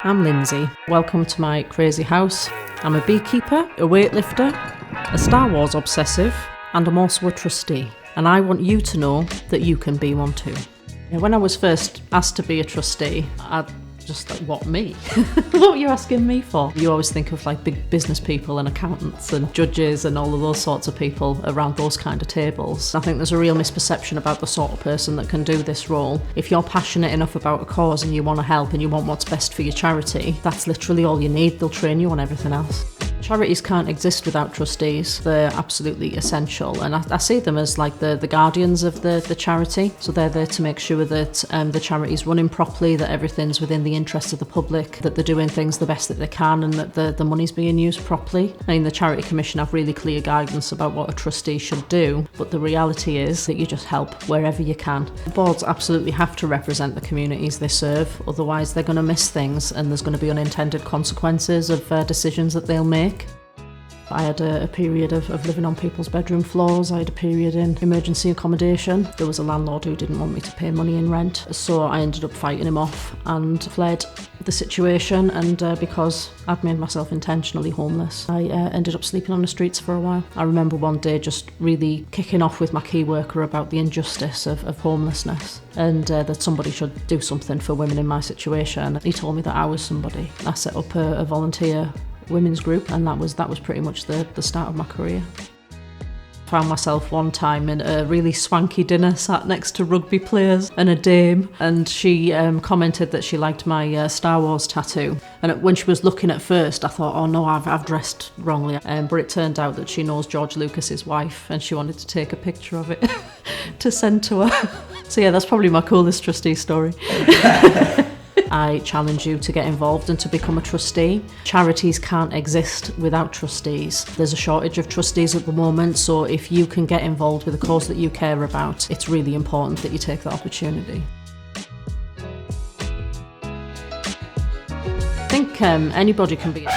I'm Lindsay. Welcome to my crazy house. I'm a beekeeper, a weightlifter, a Star Wars obsessive, and I'm also a trustee. And I want you to know that you can be one too. When I was first asked to be a trustee, I just like, what, me? What were you asking me for? You always think of like big business people and accountants and judges and all of those sorts of people around those kind of tables. I think there's a real misperception about the sort of person that can do this role. If you're passionate enough about a cause and you want to help and you want what's best for your charity, that's literally all you need. They'll train you on everything else. Charities can't exist without trustees. They're absolutely essential, and I see them as like the guardians of the charity. So they're there to make sure that the charity's running properly, that everything's within the interest of the public, that they're doing things the best that they can, and that the money's being used properly. I mean, the Charity Commission have really clear guidance about what a trustee should do, but the reality is that you just help wherever you can. The boards absolutely have to represent the communities they serve, otherwise they're going to miss things and there's going to be unintended consequences of decisions that they'll make. I had a period of living on people's bedroom floors. I had a period in emergency accommodation. There was a landlord who didn't want me to pay money in rent, so I ended up fighting him off and fled the situation, and because I'd made myself intentionally homeless, I ended up sleeping on the streets for a while. I remember one day just really kicking off with my key worker about the injustice of homelessness, and that somebody should do something for women in my situation. He told me that I was somebody. I set up a volunteer women's group, and that was pretty much the start of my career. Found myself one time in a really swanky dinner sat next to rugby players and a dame, and she commented that she liked my Star Wars tattoo, and when she was looking at first I thought, oh no, I've dressed wrongly, but it turned out that she knows George Lucas's wife and she wanted to take a picture of it to send to her. So yeah, that's probably my coolest trustee story. I challenge you to get involved and to become a trustee. Charities can't exist without trustees. There's a shortage of trustees at the moment, so if you can get involved with a cause that you care about, it's really important that you take that opportunity. I think anybody can be...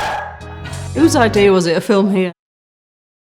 Whose idea was it, a film here?